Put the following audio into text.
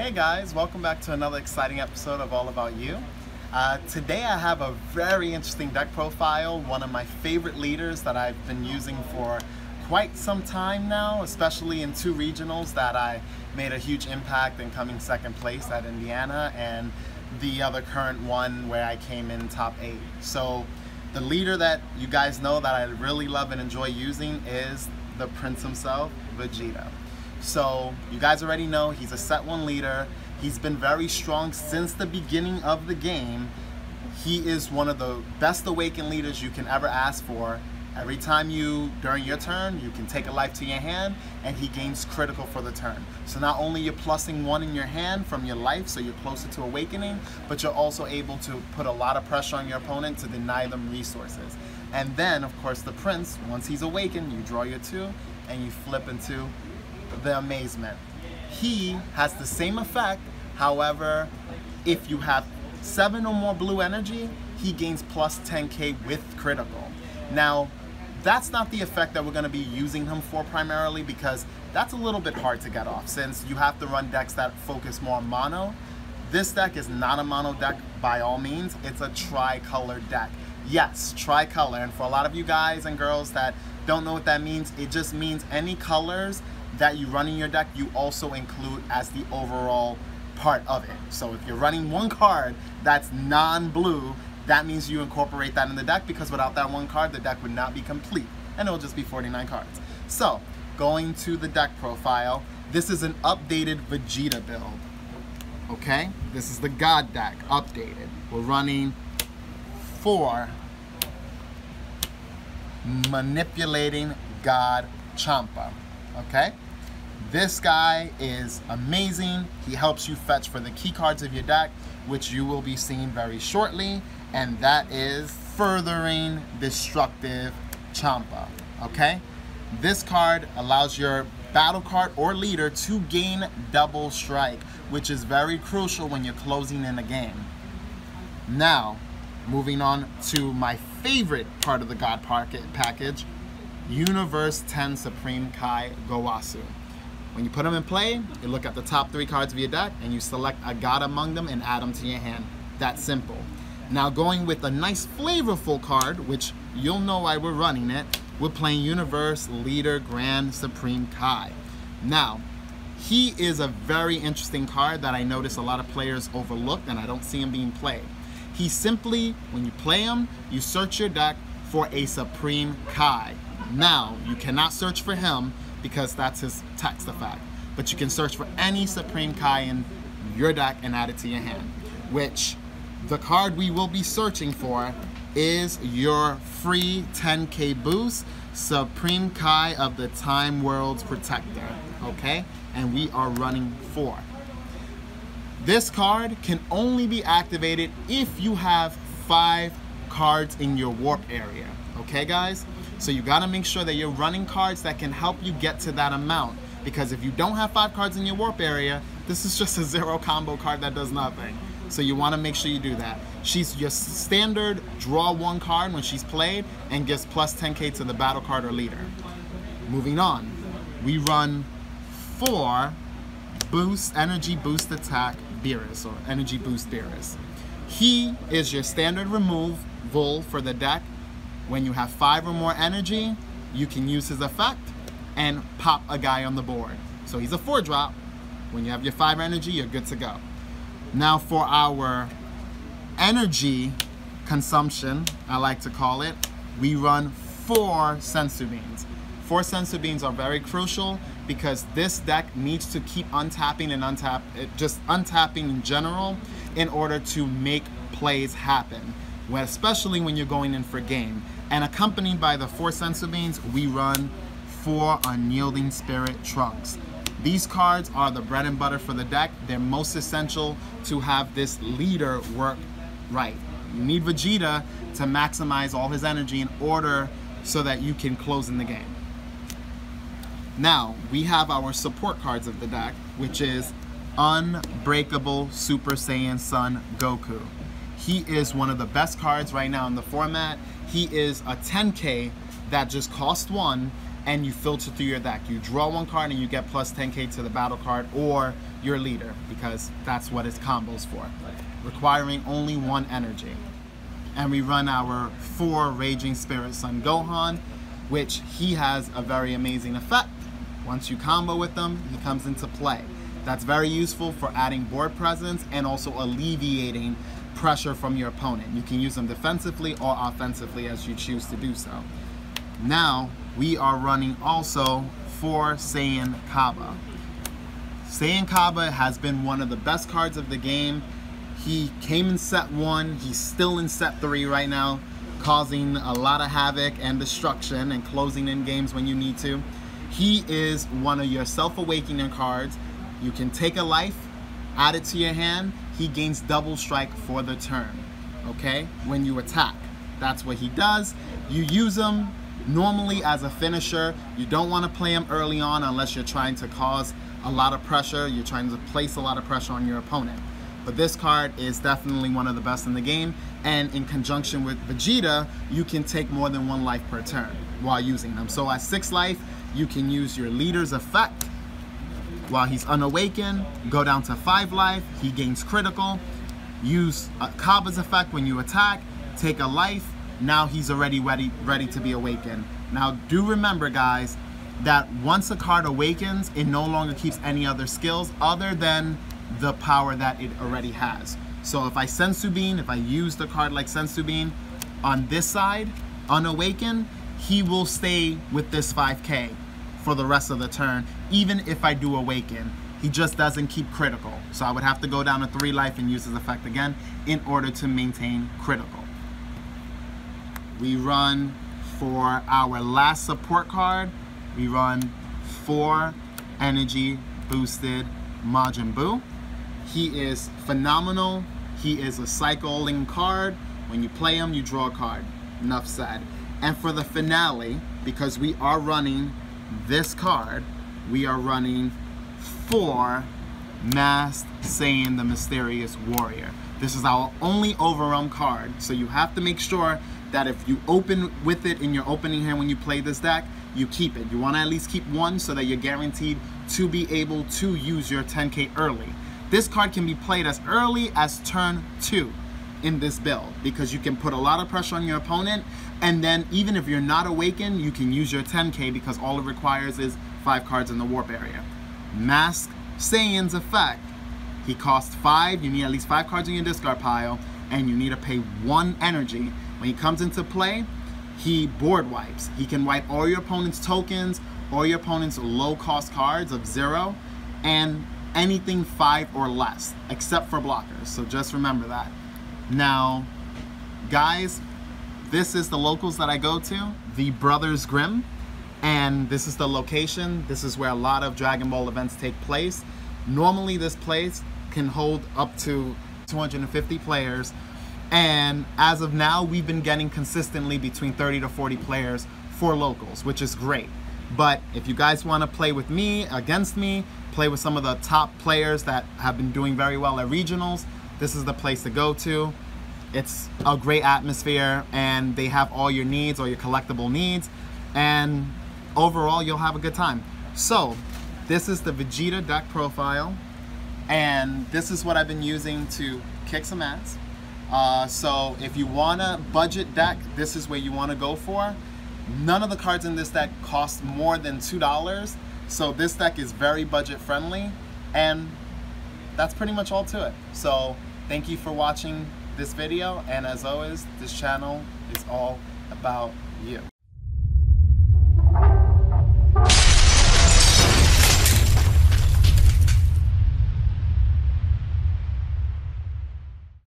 Hey guys, welcome back to another exciting episode of All About You. Today I have a very interesting deck profile, one of my favorite leaders that I've been using for quite some time now, especially in two regionals that I made a huge impact in coming second place at Indiana, and the other current one where I came in top 8. So the leader that you guys know that I really love and enjoy using is the Prince himself, Vegeta. So you guys already know he's a set 1 leader. He's been very strong since the beginning of the game. He is one of the best awakened leaders you can ever ask for. Every time during your turn, you can take a life to your hand and he gains critical for the turn. So not only you're plussing 1 in your hand from your life, so you're closer to awakening, but you're also able to put a lot of pressure on your opponent to deny them resources. And then, of course, the Prince, once he's awakened, you draw your 2 and you flip into the amazement. He has the same effect, however, if you have 7 or more blue energy, he gains plus 10k with critical. Now, that's not the effect that we're going to be using him for primarily, because that's a little bit hard to get off since you have to run decks that focus more on mono. This deck is not a mono deck by all means, it's a tri-color deck. Yes, tri-color, and for a lot of you guys and girls that don't know what that means, it just means any colors that you run in your deck, you also include as the overall part of it. So if you're running 1 card that's non-blue, that means you incorporate that in the deck, because without that 1 card, the deck would not be complete, and it'll just be 49 cards. So, going to the deck profile, this is an updated Vegeta build. Okay? This is the God deck, updated. We're running 4 manipulating God Champa. Okay? This guy is amazing. He helps you fetch for the key cards of your deck, which you will be seeing very shortly, and that is Furthering Destructive Champa. Okay? This card allows your battle card or leader to gain double strike, which is very crucial when you're closing in a game. Now, moving on to my favorite part of the God package, Universe 10 Supreme Kai Guasu. When you put them in play, you look at the top 3 cards of your deck and you select a God among them and add them to your hand. That's simple. Now, going with a nice flavorful card, which you'll know why we're running it, we're playing Universe Leader Grand Supreme Kai. Now, he is a very interesting card that I notice a lot of players overlook, and I don't see him being played. He simply, when you play him, you search your deck for a Supreme Kai. Now, you cannot search for him because that's his text effect, but you can search for any Supreme Kai in your deck and add it to your hand, which the card we will be searching for is your free 10k boost, Supreme Kai of the Time World's Protector, okay? And we are running 4. This card can only be activated if you have 5 cards in your warp area, okay guys? So you gotta make sure that you're running cards that can help you get to that amount, because if you don't have 5 cards in your warp area, this is just a 0 combo card that does nothing. So you wanna make sure you do that. She's your standard draw 1 card when she's played and gives plus 10k to the battle card or leader. Moving on, we run 4 energy boost attack Beerus, or energy boost Beerus. He is your standard removal for the deck. When you have 5 or more energy, you can use his effect and pop a guy on the board. So he's a 4-drop. When you have your 5 energy, you're good to go. Now for our energy consumption, I like to call it, we run 4 sensu beans. 4 sensu beans are very crucial because this deck needs to keep untapping and just untapping in general in order to make plays happen, especially when you're going in for game. And accompanied by the 4 sensu beans, we run 4 Unyielding Spirit Trunks. These cards are the bread and butter for the deck. They're most essential to have this leader work right. You need Vegeta to maximize all his energy in order so that you can close in the game. Now, we have our support cards of the deck, which is Unbreakable Super Saiyan Son Goku. He is one of the best cards right now in the format. He is a 10k that just cost 1, and you filter through your deck. You draw one card and you get plus 10k to the battle card or your leader, because that's what its combos for, requiring only 1 energy. And we run our 4 Raging Spirit Son Gohan, which he has a very amazing effect. Once you combo with him, he comes into play. That's very useful for adding board presence and also alleviating pressure from your opponent. You can use them defensively or offensively as you choose to do so. Now, we are running also 4 Saiyan Kaba. Saiyan Kaba has been one of the best cards of the game. He came in set 1, he's still in set 3 right now, causing a lot of havoc and destruction and closing in games when you need to. He is one of your self-awakening cards. You can take a life, add it to your hand, he gains double strike for the turn, okay? When you attack, that's what he does. You use him normally as a finisher. You don't want to play him early on unless you're trying to cause a lot of pressure, you're trying to place a lot of pressure on your opponent. But this card is definitely one of the best in the game, and in conjunction with Vegeta, you can take more than 1 life per turn while using them. So at 6 life, you can use your leader's effect while he's unawakened, go down to 5 life, he gains critical, use Kaba's effect when you attack, take a life, now he's already ready to be awakened. Now do remember, guys, that once a card awakens, it no longer keeps any other skills other than the power that it already has. So if I Sensu Bean, if I use the card like Sensu Bean on this side, unawakened, he will stay with this 5k for the rest of the turn, even if I do awaken. He just doesn't keep critical. So I would have to go down to 3 life and use his effect again in order to maintain critical. We run for our last support card, we run 4 energy boosted Majin Buu. He is phenomenal. He is a cycling card. When you play him, you draw a card. Enough said. And for the finale, because we are running this card, we are running 4 Masked Saiyan the Mysterious Warrior. This is our only overrun card, so you have to make sure that if you open with it in your opening hand when you play this deck, you keep it. You want to at least keep 1 so that you're guaranteed to be able to use your 10k early. This card can be played as early as turn 2 in this build, because you can put a lot of pressure on your opponent, and then even if you're not awakened, you can use your 10k because all it requires is 5 cards in the warp area. Masked Saiyan's effect, he costs 5, you need at least 5 cards in your discard pile, and you need to pay 1 energy. When he comes into play, he board wipes. He can wipe all your opponent's tokens, all your opponent's low cost cards of 0, and anything 5 or less, except for blockers. So just remember that. Now, guys, this is the locals that I go to, the Brothers Grimm, and this is the location. This is where a lot of Dragon Ball events take place. Normally this place can hold up to 250 players, and as of now, we've been getting consistently between 30 to 40 players for locals, which is great. But if you guys want to play with me, against me, play with some of the top players that have been doing very well at regionals, this is the place to go to. It's a great atmosphere, and they have all your needs, all your collectible needs, and overall you'll have a good time. So this is the Vegeta deck profile, and this is what I've been using to kick some ass. So if you want a budget deck, this is where you want to go for. None of the cards in this deck cost more than $2, so this deck is very budget friendly, and that's pretty much all to it. So thank you for watching this video, and as always, this channel is all about you.